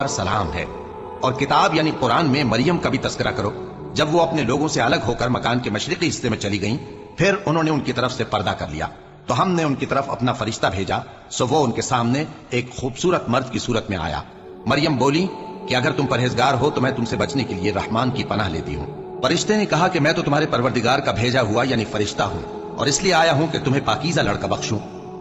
सलाम है। और किताब यानी कुरान में मरियम का भी तस्करा करो। जब वो अपने लोगों से अलग होकर मकान के मशरिकी हिस्से में चली गईं, फिर उन्होंने उनकी तरफ से पर्दा कर लिया, तो हमने उनकी तरफ अपना फरिश्ता भेजा, सो वो उनके सामने एक खूबसूरत मर्द की सूरत में आया। मरियम बोली कि अगर तुम परहेजगार हो तो मैं तुमसे बचने के लिए रहमान की पनाह लेती हूँ। फरिश्ते ने कहा कि मैं तो तुम्हारे परवरदिगार का भेजा हुआ यानी फरिश्ता हूँ, और इसलिए आया हूँ कि तुम्हें पाकीज़ा लड़का बख्शूं।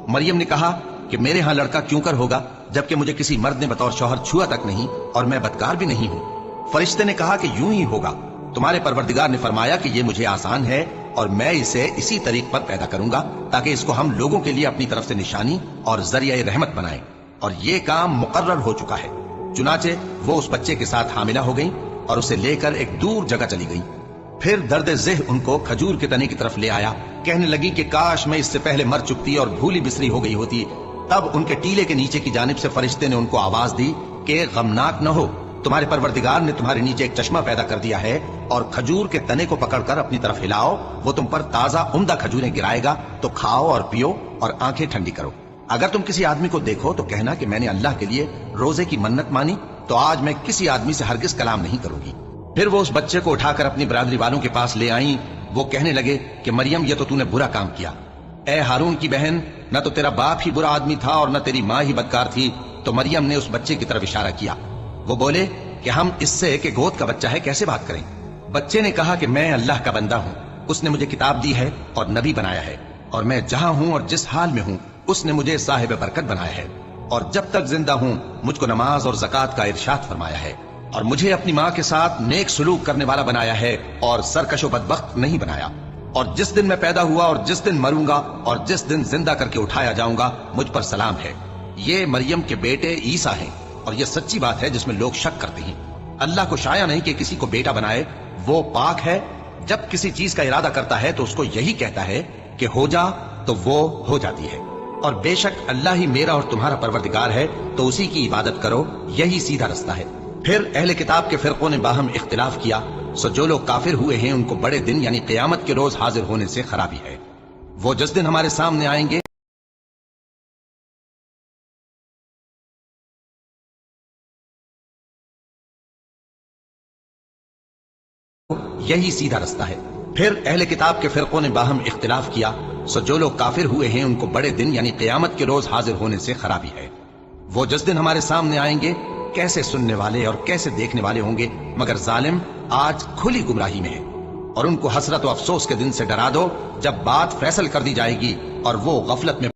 मरियम ने कहा कि मेरे यहाँ लड़का क्यों कर होगा, जबकि मुझे किसी मर्द ने बतौर शौहर छुआ तक नहीं और मैं बदकार भी नहीं हूँ। फरिश्ते ने कहा कि यूं ही होगा, तुम्हारे परवरदिगार ने फरमाया कि ये मुझे आसान है और मैं इसे इसी तरीक पर पैदा करूंगा ताकि इसको हम लोगों के लिए अपनी तरफ से निशानी और जरिया रहमत बनाएं, और ये काम मुकर्रर हो चुका है। चुनाचे वो उस बच्चे के साथ हामिला हो गई और उसे लेकर एक दूर जगह चली गई। फिर दर्द ज़ेह उनको खजूर के तने की तरफ ले आया। कहने लगी कि काश मैं इससे पहले मर चुकती और भूली बिसरी हो गई होती। तब उनके टीले के नीचे की जानिब से फरिश्ते ने उनको आवाज दी कि गमनाक न हो, तुम्हारे परवरदिगार ने तुम्हारे नीचे एक चश्मा पैदा कर दिया है, और खजूर के तने को पकड़कर अपनी तरफ हिलाओ, वो तुम पर ताजा उम्दा खजूरें गिराएगा, तो खाओ और पियो और आंखें ठंडी करो। अगर तुम किसी आदमी को देखो तो कहना कि मैंने अल्लाह के लिए रोजे की मन्नत मानी, तो आज मैं किसी आदमी से हरगिज कलाम नहीं करूंगी। फिर वो उस बच्चे को उठाकर अपनी बरादरी वालों के पास ले आई। वो कहने लगे कि मरियम, ये तो तूने बुरा काम किया। ए हारून की बहन, न तो तेरा बाप ही बुरा आदमी था और न तेरी माँ ही बदकार थी। तो मरियम ने उस बच्चे की तरफ इशारा किया। वो बोले कि हम इससे कि गोद का बच्चा है कैसे बात करें। बच्चे ने कहा कि मैं अल्लाह का बंदा हूँ, उसने मुझे किताब दी है और नबी बनाया है, और मैं जहां हूँ और जिस हाल में हूँ उसने मुझे साहिब बरकत बनाया है, और जब तक जिंदा हूँ मुझको नमाज और ज़कात का इरशाद फरमाया है, और मुझे अपनी माँ के साथ नेक सलूक करने वाला बनाया है और सरकशो बदबख्त नहीं बनाया। और जिस दिन मैं पैदा हुआ और जिस दिन मरूंगा और जिस दिन जिंदा करके उठाया जाऊंगा, मुझ पर सलाम है। ये मरियम के बेटे ईसा हैं, और ये सच्ची बात है जिसमें लोग शक करते हैं। अल्लाह को शाया नहीं कि किसी को बेटा बनाए, वो पाक है। जब किसी चीज का इरादा करता है तो उसको यही कहता है कि हो जा, तो वो हो जाती है। और बेशक अल्लाह ही मेरा और तुम्हारा परवरदिगार है, तो उसी की इबादत करो, यही सीधा रास्ता है। फिर अहले किताब के फिरकों ने बाहम इख्तिलाफ किया, सो जो लोग काफिर हुए हैं उनको बड़े दिन यानी क़यामत के रोज हाजिर होने से खराबी है। वो जिस दिन हमारे सामने आएंगे यही सीधा रास्ता है। फिर अहले किताब के फिरकों ने बाहम इख्तिलाफ किया, सो जो लोग काफिर हुए हैं उनको बड़े दिन यानी क़यामत के रोज हाजिर होने से खराबी है। वो जिस दिन हमारे सामने आएंगे कैसे सुनने वाले और कैसे देखने वाले होंगे, मगर जालिम आज खुली गुमराही में है। और उनको हसरत और अफसोस के दिन से डरा दो, जब बात फैसल कर दी जाएगी और वो गफलत में